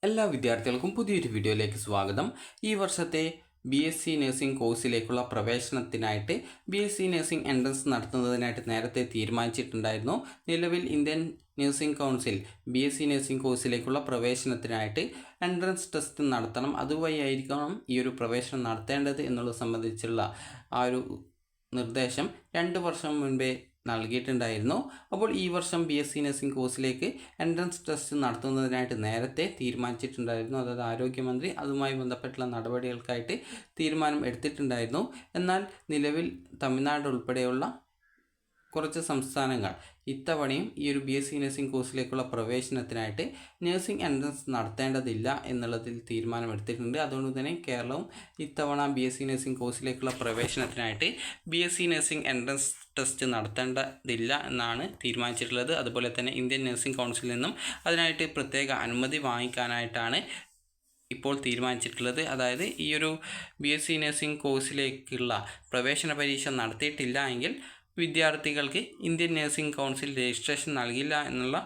എല്ലാ വിദ്യാർത്ഥികൾക്കും പുതിയൊരു വീഡിയോയിലേക്ക് സ്വാഗതം. ഈ വർഷത്തെ BSc നഴ്സിംഗ് കോഴ്സിലേക്കുള്ള പ്രവേശനത്തിനായിട്ട് BSc നഴ്സിംഗ് എൻട്രൻസ് നടത്തുന്നതിനായിട്ട് നേരത്തെ തീരുമാനിച്ചിട്ടുണ്ടായിരുന്നു. നിലവിൽ Indian nursing council BSc nursing കോഴ്സിലേക്കുള്ള പ്രവേശനത്തിനായിട്ട് എൻട്രൻസ് ടെസ്റ്റ് നടത്തണം, അതുവഴി ആയിരിക്കണം ഈ ഒരു പ്രവേശനം നടത്തേണ്ടത് എന്നുള്ളത് സംബന്ധിച്ചുള്ള ആ ഒരു നിർദ്ദേശം 2 വർഷം മുൻപേ നൽകിയിട്ടുണ്ടായിരുന്നു. അപ്പോൾ ഈ വർഷം BSc നഴ്സിംഗ് കോഴ്സിലേക്ക് എൻട്രൻസ് ടെസ്റ്റ് നടത്തുന്നതിനായിട്ട് നേരത്തെ തീരുമാനിച്ചിട്ടുണ്ടായിരുന്നു. അതായത് ആരോഗ്യമന്ത്രി അതുമായി ബന്ധപ്പെട്ടുള്ള നടപടികൾക്കായിട്ട് തീരുമാനം എടുത്തിട്ടുണ്ടായിരുന്നു. എന്നാൽ നിലവിൽ തമിഴ്നാട് ഉൾപ്പെടെയുള്ള കുറച്ച് സംസ്ഥാനങ്ങൾ ഇത്തവണയും ഈ ഒരു BSc നഴ്സിംഗ് കോഴ്സിലേക്കുള്ള പ്രവേശനത്തിനായിട്ട് നഴ്സിംഗ് എൻട്രൻസ് നടത്തേണ്ടതില്ല എന്നുള്ളതിൽ തീരുമാനമെടുത്തിട്ടുണ്ട്. അതുകൊണ്ട് തന്നെ കേരളവും ഇത്തവണ BSc നഴ്സിംഗ് കോഴ്സിലേക്കുള്ള പ്രവേശനത്തിനായിട്ട് BSc നഴ്സിംഗ് എൻട്രൻസ് ടെസ്റ്റ് നടത്തേണ്ടതില്ല എന്നാണ് തീരുമാനിച്ചിട്ടുള്ളത്. അതുപോലെ തന്നെ ഇന്ത്യൻ നഴ്സിംഗ് കൗൺസിലിൽ നിന്നും അതിനായിട്ട് പ്രത്യേക അനുമതി വാങ്ങിക്കാനായിട്ടാണ് ഇപ്പോൾ തീരുമാനിച്ചിട്ടുള്ളത്. അതായത് ഈ ഒരു BSc നഴ്സിംഗ് കോഴ്സിലേക്കുള്ള പ്രവേശന പരീക്ഷ നടത്തിയിട്ടില്ല എങ്കിൽ വിദ്യാർത്ഥികൾക്ക് ഇന്ത്യൻ നഴ്സിംഗ് കൗൺസിൽ രജിസ്ട്രേഷൻ നൽകില്ല എന്നുള്ള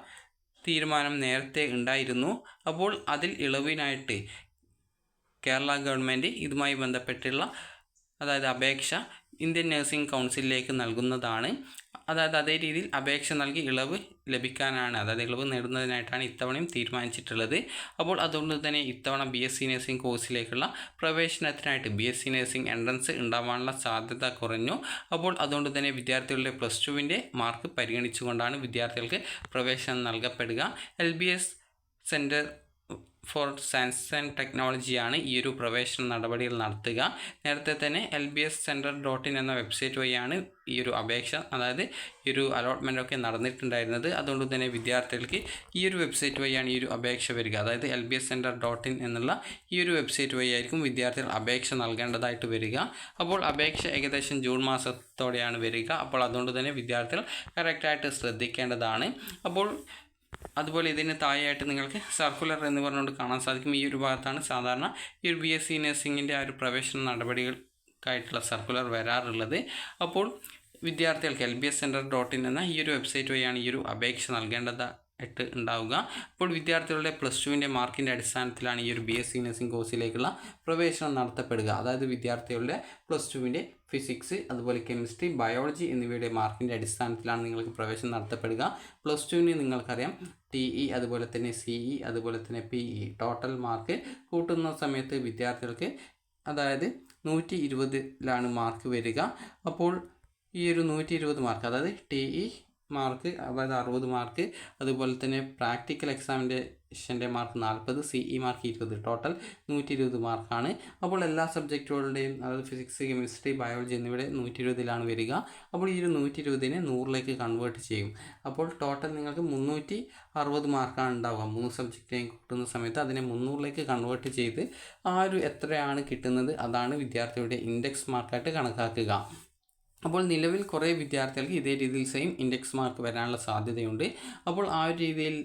തീരുമാനം നേരത്തെ ഉണ്ടായിരുന്നു. അപ്പോൾ അതിൽ ഇളവിനായിട്ട് കേരള ഗവൺമെൻറ് ഇതുമായി ബന്ധപ്പെട്ടുള്ള അതായത് അപേക്ഷ ഇന്ത്യൻ നഴ്സിംഗ് കൗൺസിലിലേക്ക് നൽകുന്നതാണ്. അതായത് അതേ രീതിയിൽ അപേക്ഷ നൽകി ഇളവ് ലഭിക്കാനാണ്, അതായത് ഇളവ് നേടുന്നതിനായിട്ടാണ് ഇത്തവണയും തീരുമാനിച്ചിട്ടുള്ളത്. അപ്പോൾ അതുകൊണ്ട് തന്നെ ഇത്തവണ BSc നഴ്സിംഗ് കോഴ്സിലേക്കുള്ള പ്രവേശനത്തിനായിട്ട് BSc നഴ്സിംഗ് എൻട്രൻസ് ഉണ്ടാവാനുള്ള സാധ്യത കുറഞ്ഞു. അപ്പോൾ അതുകൊണ്ട് തന്നെ വിദ്യാർത്ഥികളുടെ +2 മാർക്ക് പരിഗണിച്ചുകൊണ്ടാണ് വിദ്യാർത്ഥികൾക്ക് പ്രവേശനം നൽകപ്പെടുക. LBS centre for science and ടെക്നോളജിയാണ് ഈ ഒരു പ്രവേശന നടപടികൾ നടത്തുക. നേരത്തെ തന്നെ LBScenter.in എന്ന വെബ്സൈറ്റ് വഴിയാണ് ഈ ഒരു അപേക്ഷ, അതായത് ഈ ഒരു അലോട്ട്മെൻറ്റൊക്കെ നടന്നിട്ടുണ്ടായിരുന്നത്. അതുകൊണ്ട് തന്നെ വിദ്യാർത്ഥികൾക്ക് ഈ ഒരു വെബ്സൈറ്റ് വഴിയാണ് ഈ ഒരു അപേക്ഷ വരിക. അതായത് LBScenter.in എന്നുള്ള ഈ ഒരു വെബ്സൈറ്റ് വഴിയായിരിക്കും വിദ്യാർത്ഥികൾ അപേക്ഷ നൽകേണ്ടതായിട്ട് വരിക. അപ്പോൾ അപേക്ഷ ഏകദേശം ജൂൺ മാസത്തോടെയാണ് വരിക. അപ്പോൾ അതുകൊണ്ട് തന്നെ വിദ്യാർത്ഥികൾ കറക്റ്റായിട്ട് ശ്രദ്ധിക്കേണ്ടതാണ്. അപ്പോൾ അതുപോലെ ഇതിന് താഴെയായിട്ട് നിങ്ങൾക്ക് സർക്കുലർ എന്ന് പറഞ്ഞുകൊണ്ട് കാണാൻ സാധിക്കും. ഈ ഒരു ഭാഗത്താണ് സാധാരണ ഈ ഒരു BSc നഴ്സിംഗിൻ്റെ ആ ഒരു പ്രവേശന നടപടികൾക്കായിട്ടുള്ള സർക്കുലർ വരാറുള്ളത്. അപ്പോൾ വിദ്യാർത്ഥികൾക്ക് LBScenter.in എന്ന ഈ ഒരു വെബ്സൈറ്റ് വഴിയാണ് ഈ ഒരു അപേക്ഷ നൽകേണ്ടതായിട്ട് ഉണ്ടാവുക. അപ്പോൾ വിദ്യാർത്ഥികളുടെ +2 മാർക്കിൻ്റെ അടിസ്ഥാനത്തിലാണ് ഈ ഒരു BSc നഴ്സിംഗ് കോഴ്സിലേക്കുള്ള പ്രവേശനം നടത്തപ്പെടുക. അതായത് വിദ്യാർത്ഥികളുടെ +2 ഫിസിക്സ്, അതുപോലെ കെമിസ്ട്രി, ബയോളജി എന്നിവയുടെ മാർക്കിൻ്റെ അടിസ്ഥാനത്തിലാണ് നിങ്ങൾക്ക് പ്രവേശനം നടത്തപ്പെടുക. +2 നിങ്ങൾക്കറിയാം TE, അതുപോലെ തന്നെ CE, അതുപോലെ തന്നെ PE ടോട്ടൽ മാർക്ക് കൂട്ടുന്ന സമയത്ത് വിദ്യാർത്ഥികൾക്ക് അതായത് 120 മാർക്ക് വരിക. അപ്പോൾ ഈ ഒരു 120 മാർക്ക്, അതായത് TE മാർക്ക് അതായത് 60 മാർക്ക്, അതുപോലെ തന്നെ പ്രാക്ടിക്കൽ എക്സാമിനേഷൻ്റെ മാർക്ക് 40, CE മാർക്ക് 20, ടോട്ടൽ 120 മാർക്കാണ്. അപ്പോൾ എല്ലാ സബ്ജക്റ്റുകളുടെയും അതായത് ഫിസിക്സ്, കെമിസ്ട്രി, ബയോളജി എന്നിവയുടെ 120 വരിക. അപ്പോൾ ഈ ഒരു 120നെ 100ലേക്ക് കൺവേർട്ട് ചെയ്യും. അപ്പോൾ ടോട്ടൽ നിങ്ങൾക്ക് 360 മാർക്കാണ് ഉണ്ടാവുക. 3 സബ്ജക്റ്റിനെയും കൂട്ടുന്ന സമയത്ത് അതിനെ 300ലേക്ക് കൺവേർട്ട് ചെയ്ത് ആ ഒരു എത്രയാണ് കിട്ടുന്നത് അതാണ് വിദ്യാർത്ഥിയുടെ ഇൻഡെക്സ് മാർക്കായിട്ട് കണക്കാക്കുക. അപ്പോൾ നിലവിൽ കുറേ വിദ്യാർത്ഥികൾക്ക് ഇതേ രീതിയിൽ സെയിം ഇൻഡെക്സ് മാർക്ക് വരാനുള്ള സാധ്യതയുണ്ട്. അപ്പോൾ ആ ഒരു രീതിയിൽ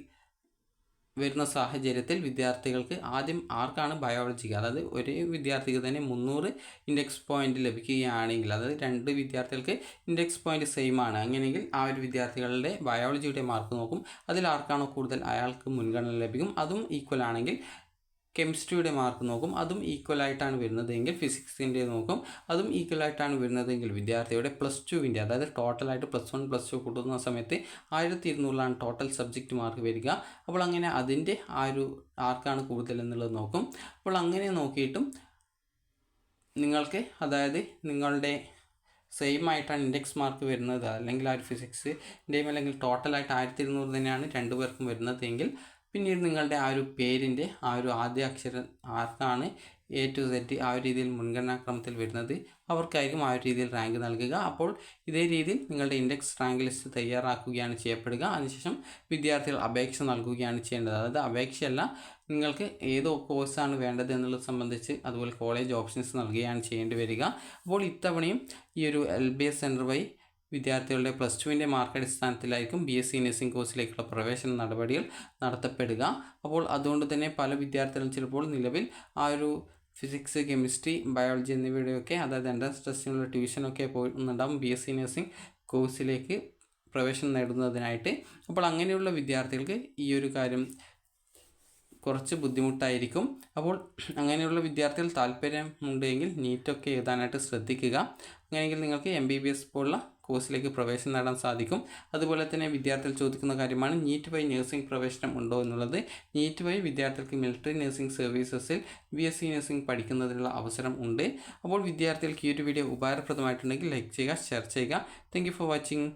വരുന്ന സാഹചര്യത്തിൽ വിദ്യാർത്ഥികൾക്ക് ആദ്യം ആർക്കാണ് ബയോളജിക്ക്, അതായത് ഒരു വിദ്യാർത്ഥിക്ക് തന്നെ 300 ഇൻഡെക്സ് പോയിൻ്റ് ലഭിക്കുകയാണെങ്കിൽ, അതായത് 2 വിദ്യാർത്ഥികൾക്ക് ഇൻഡെക്സ് പോയിൻ്റ് സെയിം ആണ്, അങ്ങനെയെങ്കിൽ ആ ഒരു വിദ്യാർത്ഥികളുടെ ബയോളജിയുടെ മാർക്ക് നോക്കും. അതിൽ ആർക്കാണോ കൂടുതൽ അയാൾക്ക് മുൻഗണന ലഭിക്കും. അതും ഈക്വൽ ആണെങ്കിൽ കെമിസ്ട്രിയുടെ മാർക്ക് നോക്കും, അതും ഈക്വലായിട്ടാണ് വരുന്നതെങ്കിൽ ഫിസിക്സിൻ്റെ നോക്കും, അതും ഈക്വലായിട്ടാണ് വരുന്നതെങ്കിൽ വിദ്യാർത്ഥിയുടെ +2 അതായത് ടോട്ടലായിട്ട് +1 +2 കൂട്ടുന്ന സമയത്ത് 1200 ടോട്ടൽ സബ്ജക്റ്റ് മാർക്ക് വരിക. അപ്പോൾ അങ്ങനെ അതിൻ്റെ ആ ഒരു ആർക്കാണ് കൂടുതൽ എന്നുള്ളത് നോക്കും. അപ്പോൾ അങ്ങനെ നോക്കിയിട്ടും നിങ്ങൾക്ക് അതായത് നിങ്ങളുടെ സെയിം ആയിട്ടാണ് ഇൻഡെക്സ് മാർക്ക് വരുന്നത്, അല്ലെങ്കിൽ ആ ഒരു ഫിസിക്സിൻ്റെയും അല്ലെങ്കിൽ ടോട്ടലായിട്ട് 1200 തന്നെയാണ് 2 പേർക്കും വരുന്നതെങ്കിൽ പിന്നീട് നിങ്ങളുടെ ആ ഒരു പേരിൻ്റെ ആ ഒരു ആദ്യ അക്ഷരം ആർക്കാണ് A to Z ആ ഒരു രീതിയിൽ മുൻഗണനാക്രമത്തിൽ വരുന്നത് അവർക്കായിരിക്കും ആ ഒരു രീതിയിൽ റാങ്ക് നൽകുക. അപ്പോൾ ഇതേ രീതിയിൽ നിങ്ങളുടെ ഇൻഡെക്സ് റാങ്ക് ലിസ്റ്റ് തയ്യാറാക്കുകയാണ് ചെയ്യപ്പെടുക. അതിനുശേഷം വിദ്യാർത്ഥികൾ അപേക്ഷ നൽകുകയാണ് ചെയ്യേണ്ടത്. അതായത് അപേക്ഷയല്ല, നിങ്ങൾക്ക് ഏത് കോഴ്സാണ് വേണ്ടത് എന്നുള്ളത് സംബന്ധിച്ച് അതുപോലെ കോളേജ് ഓപ്ഷൻസ് നൽകുകയാണ് ചെയ്യേണ്ടി വരിക. അപ്പോൾ ഇത്തവണയും ഈ ഒരു LBS സെൻറ്റർ വഴി വിദ്യാർത്ഥികളുടെ +2 മാർക്ക് അടിസ്ഥാനത്തിലായിരിക്കും BSc നഴ്സിംഗ് കോഴ്സിലേക്കുള്ള പ്രവേശന നടപടികൾ നടത്തപ്പെടുക. അപ്പോൾ അതുകൊണ്ട് തന്നെ പല വിദ്യാർത്ഥികളും ചിലപ്പോൾ നിലവിൽ ആ ഒരു ഫിസിക്സ്, കെമിസ്ട്രി, ബയോളജി എന്നിവയുടെയൊക്കെ അതായത് എൻട്രൻസ് ടെസ്റ്റിനുള്ള ട്യൂഷനൊക്കെ പോകുന്നുണ്ടാകും BSc നഴ്സിംഗ് കോഴ്സിലേക്ക് പ്രവേശനം നേടുന്നതിനായിട്ട്. അപ്പോൾ അങ്ങനെയുള്ള വിദ്യാർത്ഥികൾക്ക് ഈ ഒരു കാര്യം കുറച്ച് ബുദ്ധിമുട്ടായിരിക്കും. അപ്പോൾ അങ്ങനെയുള്ള വിദ്യാർത്ഥികൾ താല്പര്യമുണ്ടെങ്കിൽ നീറ്റൊക്കെ എഴുതാനായിട്ട് ശ്രദ്ധിക്കുക. അങ്ങനെയെങ്കിൽ നിങ്ങൾക്ക് MBBS പോലുള്ള കോഴ്സിലേക്ക് പ്രവേശനം നേടാൻ സാധിക്കും. അതുപോലെ തന്നെ വിദ്യാർത്ഥികൾ ചോദിക്കുന്ന കാര്യമാണ് നീറ്റ് വഴി നഴ്സിംഗ് പ്രവേശനം ഉണ്ടോ എന്നുള്ളത്. നീറ്റ് വഴി വിദ്യാർത്ഥികൾക്ക് മിലിറ്ററി നഴ്സിംഗ് സർവീസസിൽ BSc നഴ്സിംഗ് പഠിക്കുന്നതിനുള്ള അവസരം ഉണ്ട്. അപ്പോൾ വിദ്യാർത്ഥികൾക്ക് ഈ ഒരു വീഡിയോ ഉപകാരപ്രദമായിട്ടുണ്ടെങ്കിൽ ലൈക്ക് ചെയ്യുക, ഷെയർ ചെയ്യുക. Thank you for watching.